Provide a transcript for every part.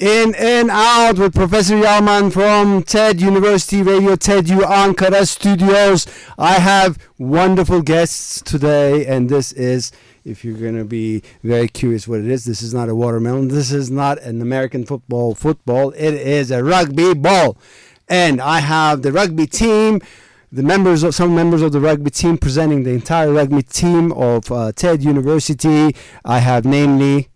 In and Out with Professor Yalman from TED University Radio, TEDU Ankara Studios. I have wonderful guests today, and this is, if you're going to be very curious what it is, this is not a watermelon. This is not an American football. It is a rugby ball. And I have the rugby team, some members of the rugby team presenting the entire rugby team of TED University. I have namely...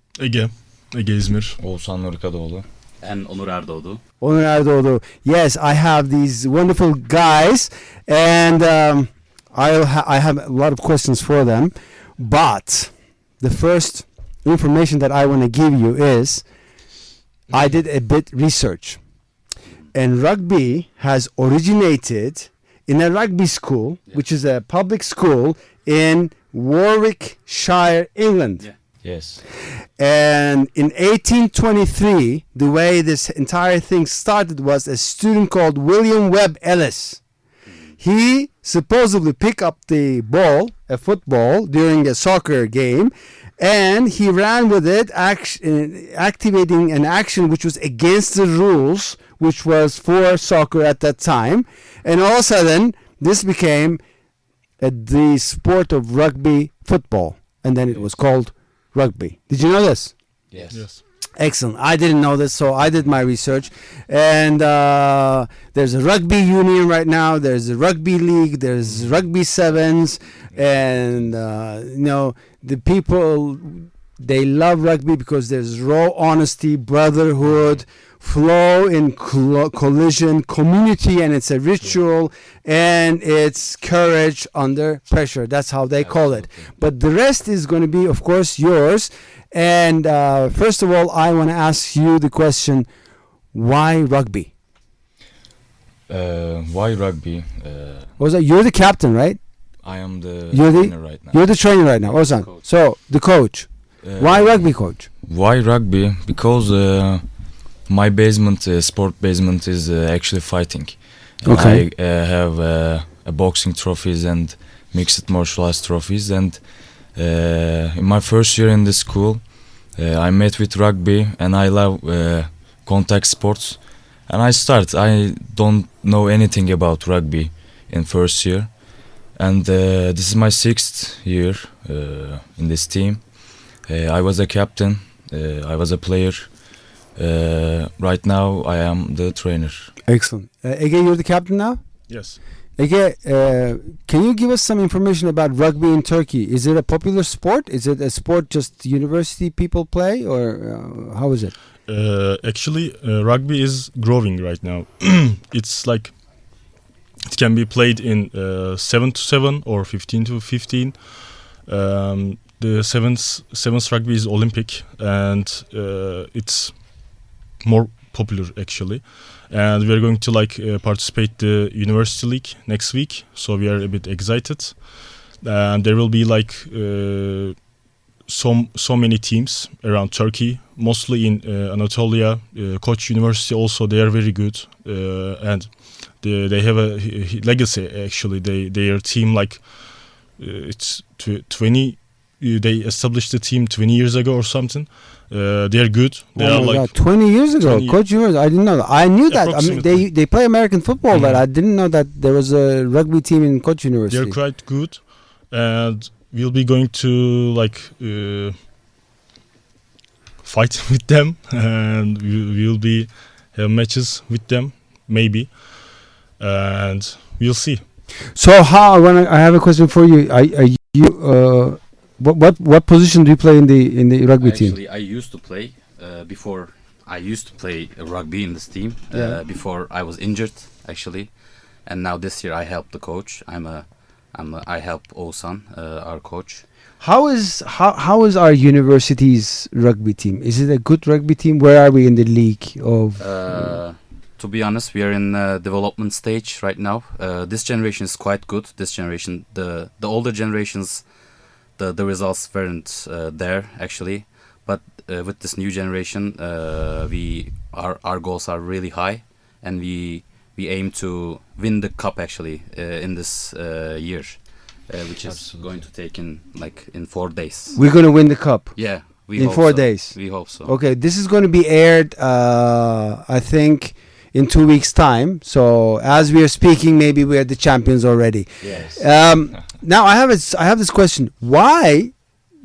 Ege İzmir. Oğuzhan Nurkadoğlu. And Onur Erdoğdu. Onur Erdoğdu. Yes, I have these wonderful guys, and I have a lot of questions for them. But the first information that I want to give you is I did a bit research, and rugby has originated in a rugby school, which is a public school in Warwickshire, England. Yeah. Yes. And in 1823, the way this entire thing started was a student called William Webb Ellis. He supposedly picked up the ball, a football, during a soccer game, and he ran with it, activating an action which was against the rules, which was for soccer at that time. And all of a sudden, this became the sport of rugby football, and then it was called rugby. Did you know this? Yes. Excellent. I didn't know this, so I did my research. And there's a rugby union right now. There's a rugby league. There's rugby sevens. And, the people, they love rugby because there's raw honesty, brotherhood, flow in collision, community, and it's a ritual, and it's courage under pressure. That's how they call it. But the rest is going to be, of course, yours. And first of all, I want to ask you the question, why rugby? Why rugby? You're the captain, right? I am the trainer right now. You're the trainer right now, Ozan. So, the coach. Why rugby, coach? Why rugby? Because my sport basement is actually fighting. Okay. I have a boxing trophies and mixed martial arts trophies. And in my first year in the school, I met with rugby, and I love contact sports. And I don't know anything about rugby in first year. And this is my 6th year in this team. I was a captain. I was a player. Right now, I am the trainer. Excellent. Ege, you're the captain now? Yes. Ege, can you give us some information about rugby in Turkey? Is it a popular sport? Is it a sport just university people play, or how is it? Actually, rugby is growing right now. It's like it can be played in 7-7 or 15-15. The sevens rugby is Olympic, and it's more popular actually. And we are going to participate the University League next week, so we are a bit excited. And there will be so many teams around Turkey, mostly in Anatolia. Koç University also, they are very good, and they have a legacy actually. Their team it's 20. They established the team 20 years ago or something. They are good. They are God, 20 years ago, Coach University. I didn't know that. I knew that. I mean, they play American football, but I didn't know that there was a rugby team in Coach University. They're quite good, and we'll be going to fight with them, and we'll be have matches with them maybe, and we'll see. So I have a question for you. Are you what position do you play in the rugby team? Actually, I used to play before. I used to play rugby in this team before I was injured actually, and now this year I help the coach. I help Oğuzhan, our coach. How is our university's rugby team? Is it a good rugby team? Where are we in the league of? To be honest, we are in development stage right now. This generation is quite good. This generation, the older generations, the results weren't there actually. But with this new generation, our goals are really high, and we aim to win the cup actually in this year, which is going to take in 4 days. We're going to win the cup. Yeah, We in hope 4 so. days. We hope so. Okay, this is going to be aired, I think, in 2 weeks' time. So as we are speaking, maybe we are the champions already. Yes. Now I have this question: why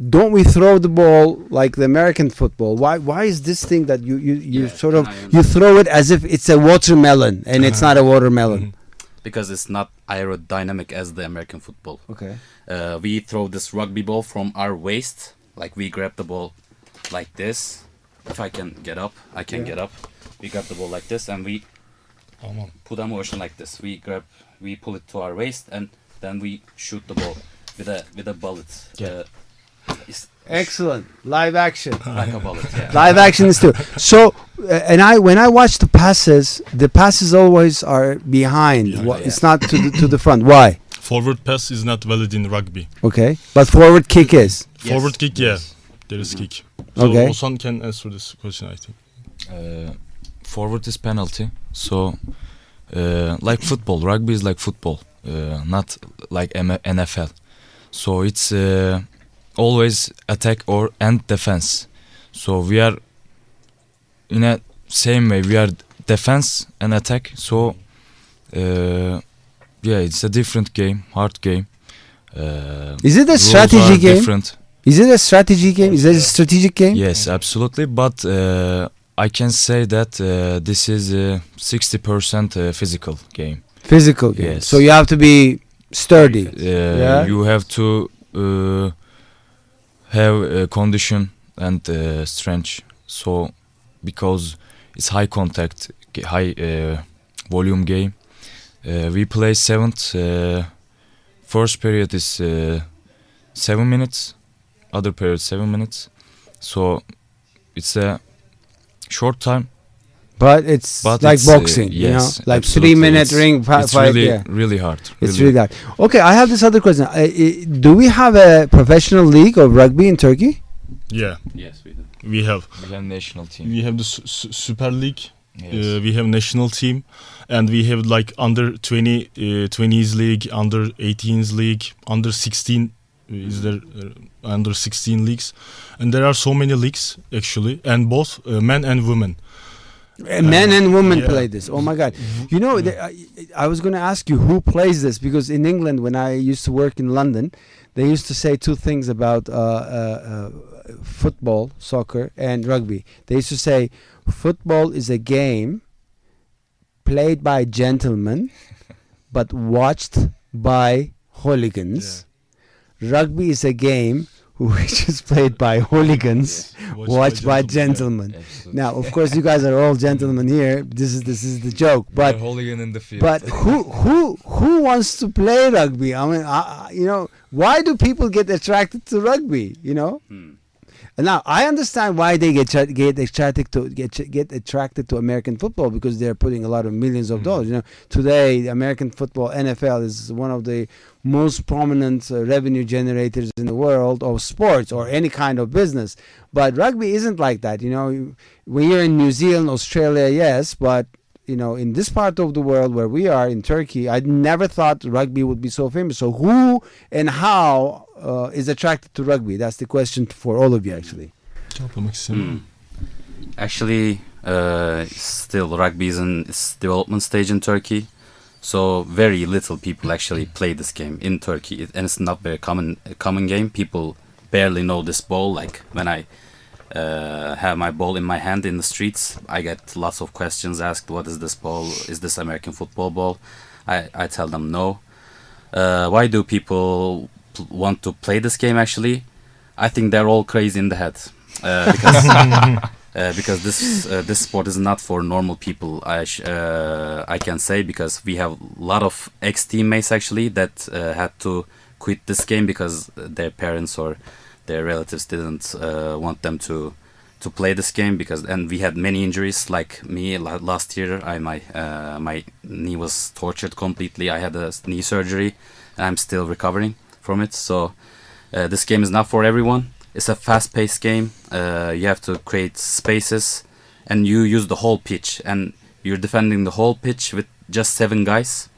don't we throw the ball like the American football? Why is this thing that you Yeah, sort of I you throw it as if it's a watermelon and it's not a watermelon? Because it's not aerodynamic as the American football. Okay. We throw this rugby ball from our waist, like we grab the ball like this. If I can get up, I can get up. We grab the ball like this, and we put a motion like this. We pull it to our waist, and then we shoot the ball with a bullet. Yeah. It's Excellent. Live action. like a bullet. Yeah. Live action is too. So, when I watch the passes always are behind. Behind, It's not to the front. Why? Forward pass is not valid in rugby. Okay, but forward kick is. Yes. Forward kick, yeah, there is kick. So Okay. Osan can answer this question, I think. Forward is penalty. So, like football, rugby is like football, not like NFL. So it's always attack and defense. So we are in a same way. We are defense and attack. So yeah, it's a different game, hard game. Is it a Rules strategy are game? different. Is it a strategy game? Is it a strategic game? Yes, absolutely. But I can say that this is 60% physical game. Physical game. Yes. So you have to be sturdy. Yeah. You have to have condition and strength. So because it's high contact, high volume game, we play seventh. First period is 7 minutes. Other period 7 minutes. So it's a short time. But it's But like it's, boxing, yes, you know, like absolutely. 3-minute It's- ring It's fight. really, Yeah. really hard. It's really hard. Okay, I have this other question. Do we have a professional league of rugby in Turkey? Yeah, Yes, we do. we have. We have national team. We have the Super League. Yes. We have national team, and we have like under 20s league, under 18s league, under 16. Is there under 16 leagues, and there are so many leagues actually, and both men and women. Men and women yeah. play this. Oh my God! You know, I was going to ask you who plays this, because in England, when I used to work in London, they used to say two things about football, soccer, and rugby. They used to say football is a game played by gentlemen but watched by hooligans. Rugby is a game which is played by hooligans, watched by gentlemen. Absolutely. Now, of course, you guys are all gentlemen here. This is the joke. But hooligan in the field. but who wants to play rugby? I mean, you know, why do people get attracted to rugby? You know. And now I understand why they get attracted to American football, because they're putting a lot of millions of dollars. You know, today American football, NFL, is one of the most prominent revenue generators in the world of sports or any kind of business. But rugby isn't like that. You know, when you're in New Zealand, Australia, yes, but you know, in this part of the world where we are in Turkey, I never thought rugby would be so famous. So who and how is attracted to rugby? That's the question for all of you, actually. Actually, still rugby is in its development stage in Turkey, so very little people actually play this game in Turkey, and it's not very common game. People barely know this ball. Like when I have my ball in my hand in the streets, I get lots of questions asked, "What is this ball? Is this American football ball?" I tell them no. Why do people want to play this game? Actually, I think they're all crazy in the head, because this sport is not for normal people. I can say, because we have a lot of ex-teammates actually that had to quit this game because their parents or their relatives didn't want them to play this game, and we had many injuries. Like me, last year, my knee was tortured completely. I had a knee surgery, and I'm still recovering from it. So this game is not for everyone. It's a fast-paced game. You have to create spaces, and you use the whole pitch, and you're defending the whole pitch with just 7 guys.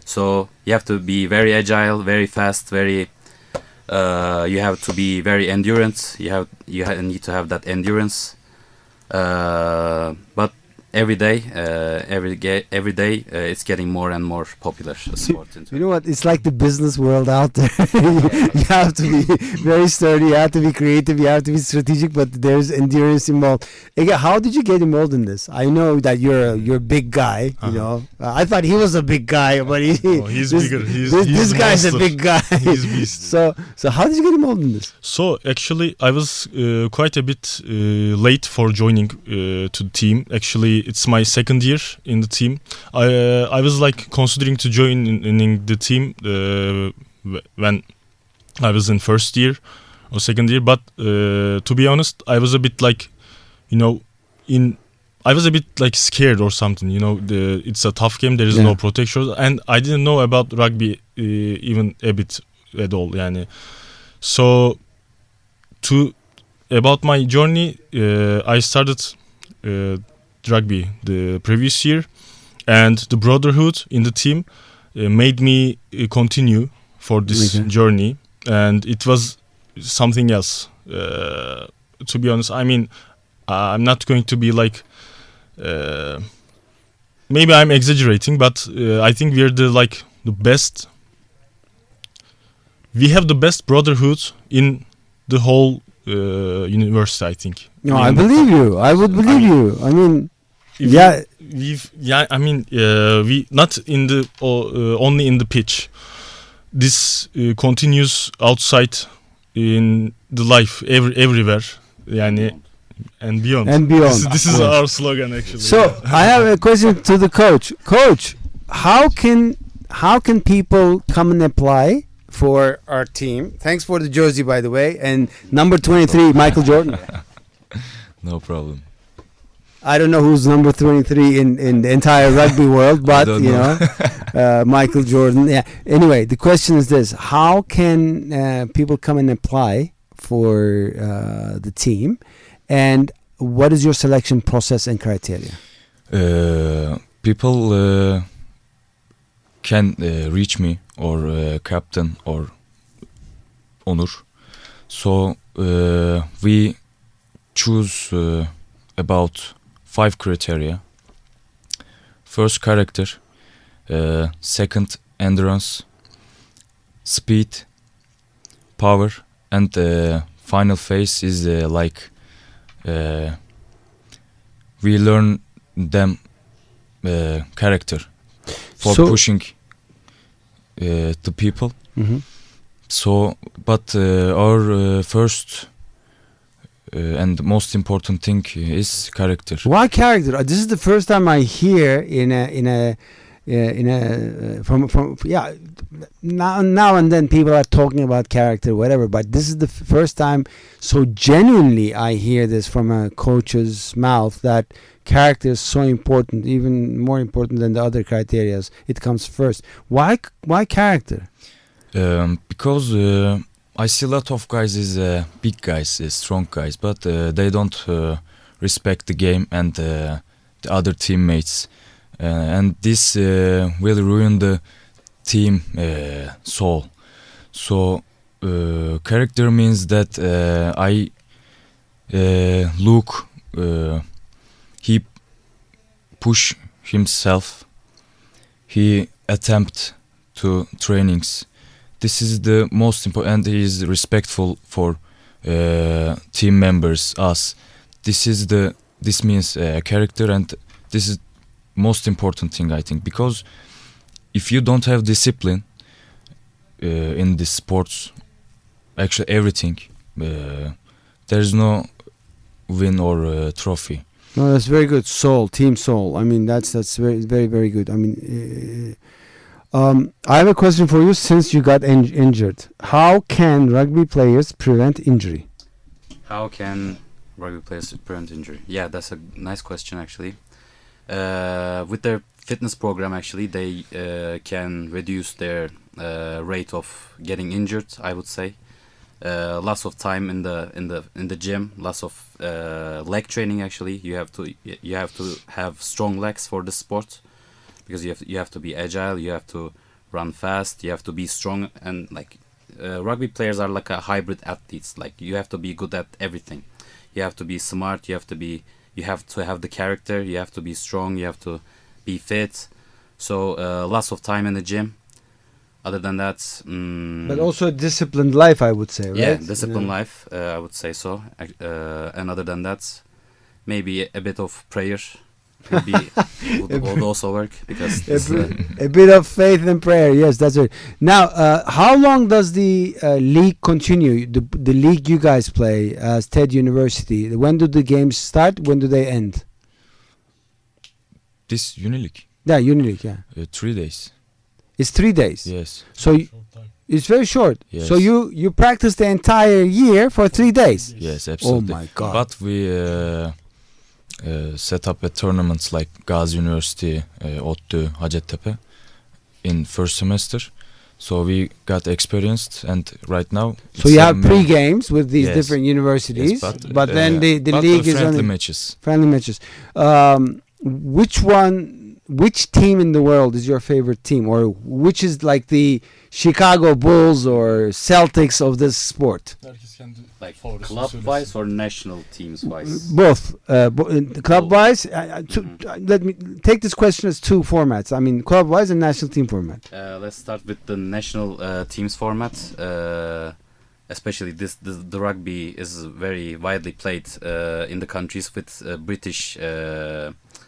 So you have to be very agile, very fast, very You have to be very endurance. Need to have that endurance. But every day, it's getting more and more popular sport. You know what? It's like the business world out there. You have to be very sturdy. You have to be creative. You have to be strategic. But there's endurance involved. Again, how did you get involved in this? I know that you're a big guy. You know, I thought he was a big guy, but he's bigger. This guy's a big guy. He's beast. So how did you get involved in this? So actually, I was quite a bit late for joining to the team. Actually, it's my second year in the team. I was like considering to join in the team when I was in first year or second year. But to be honest, I was a bit like, I was a bit like scared or something. It's a tough game. There is no protection, and I didn't know about rugby even a bit at all. So about my journey, I started rugby the previous year, and the brotherhood in the team made me continue for this journey, and it was something else. To be honest, I mean, I'm not going to be like, maybe I'm exaggerating, but I think we're the best. We have the best brotherhood in the whole university, I think. No, I believe you. I would believe you. I mean, we not in the only in the pitch. This continues outside in the life everywhere, and beyond. And beyond. This is our slogan, actually. So I have a question to the coach. Coach, how can people come and apply for our team? Thanks for the jersey, by the way, and number 23, Michael Jordan. No problem. I don't know who's number 23 in the entire rugby world, but Michael Jordan. Yeah. Anyway, the question is this: how can people come and apply for the team, and what is your selection process and criteria? People can reach me or captain or Onur. So we choose about 5 criteria. First, character. Second, endurance, speed, power, and final phase is we learn them character for pushing the people. Mm-hmm. So, but our first and most important thing is character. Why character? This is the first time I hear now and then people are talking about character, whatever. But this is the first time so genuinely I hear this from a coach's mouth, that character is so important, even more important than the other criterias. It comes first. Why character? Because I see a lot of guys is big guys, strong guys, but they don't respect the game and the other teammates, and this will ruin the team soul. So character means that I look, he push himself, he attempt to trainings. This is the most important. He is respectful for team members, us. This means character, and this is most important thing, I think, because if you don't have discipline in the sports, actually everything, there's no win or trophy. No, that's very good. Soul, team soul. I mean, that's very, very, very good. I mean. I have a question for you. Since you got injured, how can rugby players prevent injury? How can rugby players prevent injury? Yeah, that's a nice question, actually. With their fitness program, actually, they can reduce their rate of getting injured, I would say. Lots of time in the gym, lots of leg training. Actually, you have to have strong legs for the sport, because you have to be agile, you have to run fast, you have to be strong, and rugby players are like a hybrid athletes. Like you have to be good at everything. You have to be smart. You have to have the character. You have to be strong. You have to be fit. So lots of time in the gym. Other than that, But also a disciplined life, I would say, right? yeah, disciplined life. I would say so. And other than that, maybe a bit of prayer would would also work because A bit of faith and prayer. Yes, that's it. Now, how long does the league continue? The league you guys play as TED University. When do the games start? When do they end? This Unileague, Yeah, Unileague. Yeah, 3 days. it's 3 days. Yes. So it's very short. Yes. So you practice the entire year for 3 days. Yes, Oh absolutely. my God. But we set up a tournaments like Gazi University, ODTÜ, Hacettepe in first semester. So we got experienced, and right now. So you have pre-games with these Yes. different universities, Yes, but then the but league is friendly only matches. friendly matches. Which team in the world is your favorite team, or which is like the Chicago Bulls or Celtics of this sport? like club wise or national teams wise. Both, club wise. Let me take this question as two formats. I mean, club wise and national team format. Let's start with the national teams format. Especially the rugby is very widely played in the countries with British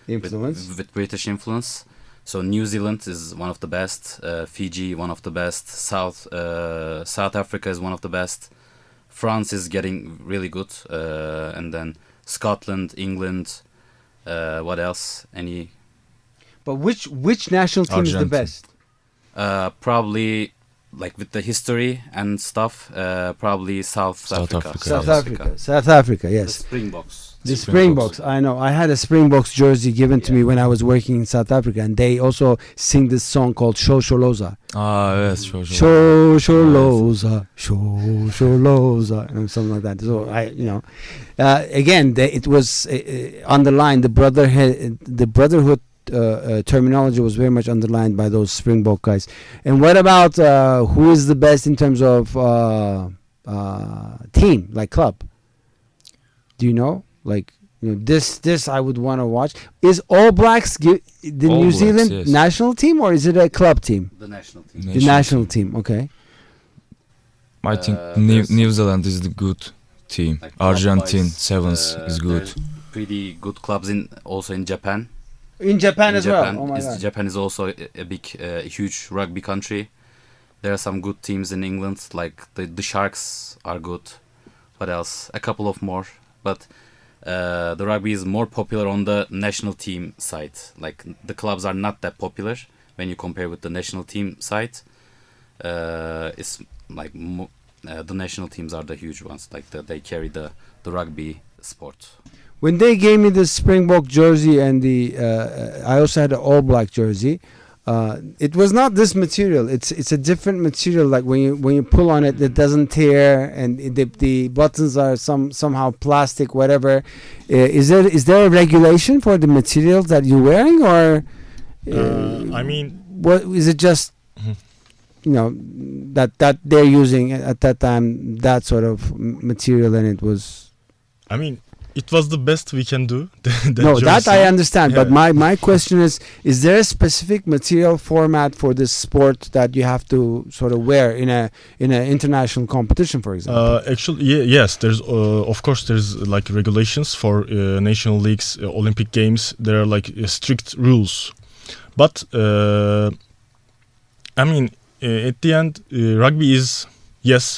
Influence. with British influence. So New Zealand is one of the best. Fiji, one of the best. South Africa is one of the best. France is getting really good, and then Scotland, England. What else? But which national team is the Argentina. best? Probably like with the history and stuff. Probably South Africa. South Africa. The Yes. Springboks. The Springboks. Springboks, I know. I had a Springboks jersey given to me when I was working in South Africa, and they also sing this song called Shosholoza. Yes, sure. Shosholoza, Shosholoza, and something like that. So again, it was underlined. The brotherhood terminology was very much underlined by those Springbok guys. And what about who is the best in terms of team, like club? Do you know? Like, this I would want to watch. Is All Blacks the All New Blacks, Zealand yes. national team, or is it a club team? The national team. The national team. Okay. I think there's- New Zealand is the good team. Like Argentine club-wise, Sevens is good. there's pretty good clubs also in Japan. In Japan In as Japan, well. Oh my God. Japan is also a big, huge rugby country. There are some good teams in England, like the Sharks are good. What else? A couple of more, but the rugby is more popular on the national team side. Like the clubs are not that popular when you compare with the national team side. It's like the national teams are the huge ones. Like they carry the rugby sport. When they gave me the Springbok jersey and I also had an All Black jersey. It was not this material. It's a different material. Like when you pull on it, it doesn't tear, and the buttons are somehow plastic, whatever. Is there a regulation for the materials that you're wearing, or I mean, what is it? Just that they're using at that time that sort of material, and it was. I mean, it was the best we can do. No, that I understand. But Yeah. my question is there a specific material format for this sport that you have to sort of wear in a international competition, for example? Actually, yes. There's of course there's like regulations for national leagues, Olympic games. There are like strict rules, but I mean, at the end, rugby is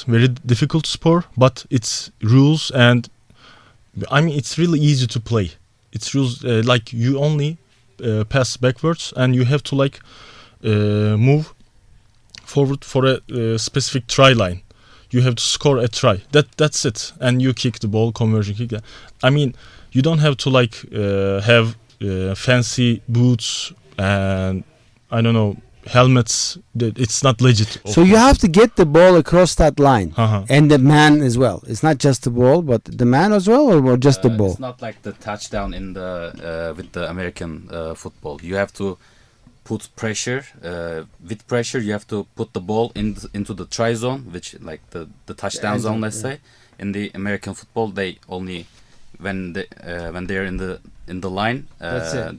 very difficult sport, but it's rules and. I mean, it's really easy to play. It's rules like you only pass backwards, and you have to like move forward for a specific try line. You have to score a try. That's it, and you kick the ball, conversion kick. I mean, you don't have to like have fancy boots and I don't know helmets. It's not legit. So you have to get the ball across that line, Uh-huh. and the man as well. It's not just the ball, but the man as well, or just the ball. It's not like the touchdown in the with the American football. You have to put pressure. With pressure, you have to put the ball into the try zone, which like the touchdown zone. Let's say in the American football, they only when they're in the line.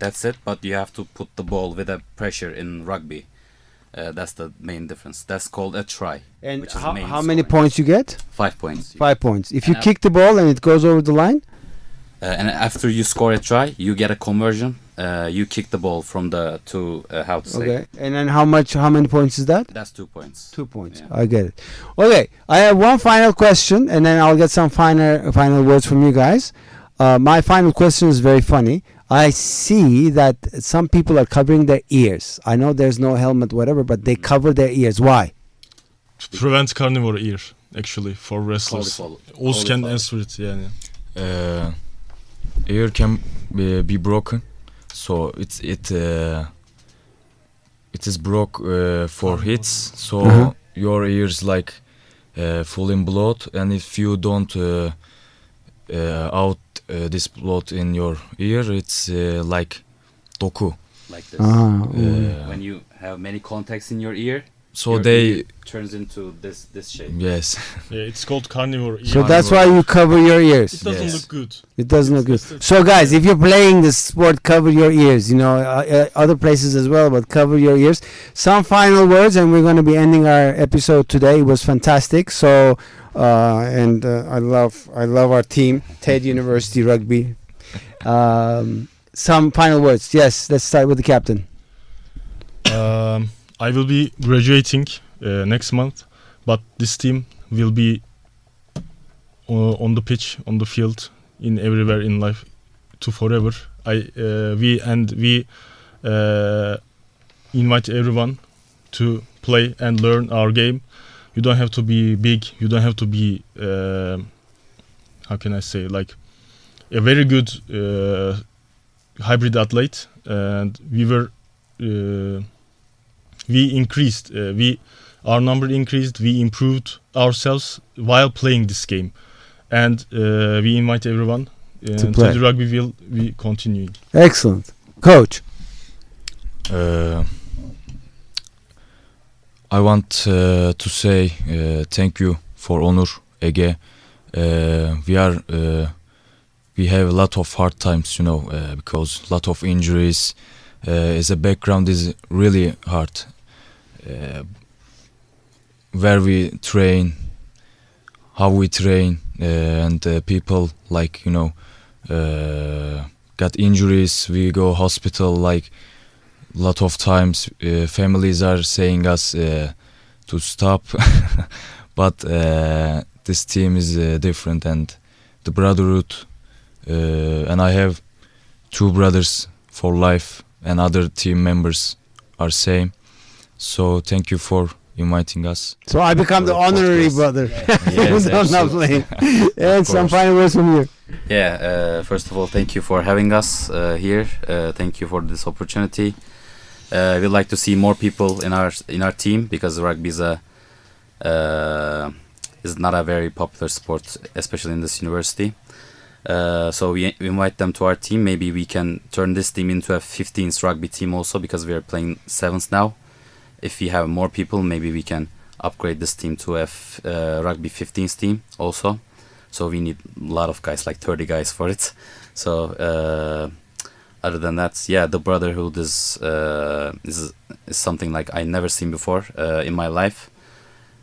That's it. But you have to put the ball with a pressure in rugby. That's the main difference. That's called a try. And which is how, main how many scoring. points you get? 5 points. 5 points. If you And kick the ball and it goes over the line? And after you score a try, you get a conversion. You kick the ball from the how to say? Okay. And then how many points is that? That's 2 points. 2 points. Yeah. I get it. Okay. I have one final question, and then I'll get some final words from you guys. My final question is very funny. I see that some people are covering their ears. I know there's no helmet, whatever, but they cover their ears. Why? To prevent carnivore ear, actually, for wrestlers. Cauliflower. Oz can Cauliflower. answer it, yeah. Ear can be broken, so it is broke for hits. So your ears like full in blood, and if you don't out this blood in your ear, it's like doku. Like this. When you have many contacts in your ear, So your they ear turns into this shape. yes. Yeah, it's called carnivore ear. So that's why you cover your It ears. doesn't Yes. look good. It doesn't look good. It's- So guys, if you're playing this sport, cover your ears. You know, other places as well, but cover your ears. Some final words, and we're going to be ending our episode today. It was fantastic. So, I love our team, TED University Rugby. Some final words. Yes, let's start with the captain. I will be graduating next month, but this team will be on the pitch, on the field, in everywhere in life, to forever. We invite everyone to play and learn our game. You don't have to be big. You don't have to be how can I say, like a very good hybrid athlete. And we increased, our number increased, we improved ourselves while playing this game, and we invite everyone to play. the rugby will be continuing. Excellent. Coach. I want to say thank you for Onur, Ege. We have a lot of hard times, because a lot of injuries. As a background is really hard. Where we train, how we train, and people like got injuries. We go hospital like lot of times. Families are saying us to stop, but this team is different, and the brotherhood. And I have 2 brothers for life, and other team members are same. So thank you for inviting us. So I become the For the honorary podcast. brother. Yes, Even though I'm not absolutely. playing. And some course. final words from you. Yeah. First of all, thank you for having us here. Thank you for this opportunity. We'd like to see more people in our team, because rugby is not a very popular sport, especially in this university. So we invite them to our team. Maybe we can turn this team into a 15th rugby team also, because we are playing 7s now. If we have more people, maybe we can upgrade this team to a rugby 15th team also. So we need a lot of guys, like 30 guys for it. So other than that, yeah, the brotherhood is something like I never seen before in my life.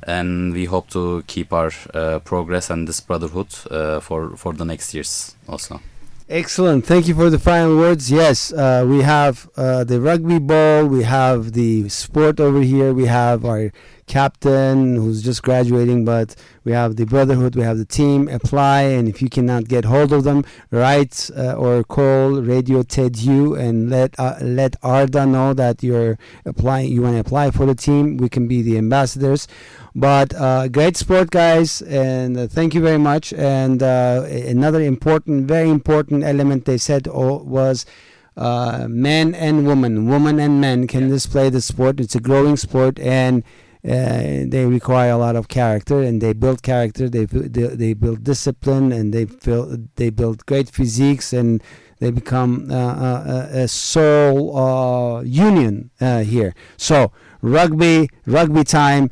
And we hope to keep our progress and this brotherhood for the next years also. Excellent. Thank you for the final words. Yes, we have the rugby ball. We have the sport over here. We have our captain who's just graduating, but we have the brotherhood. We have the team. Apply, and if you cannot get hold of them, write or call Radio TED-U and let Arda know that you're applying. You want to apply for the team. We can be the ambassadors. But great sport, guys, and thank you very much. And another very important element they said was men and women and men can just play the sport. It's a growing sport, and they require a lot of character, and they build character. They build discipline, and they build great physiques, and They become a soul union here. So rugby time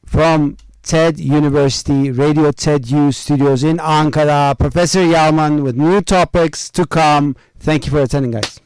from TED University, Radio TED U studios in Ankara. Professor Yalman with new topics to come. Thank you for attending, guys.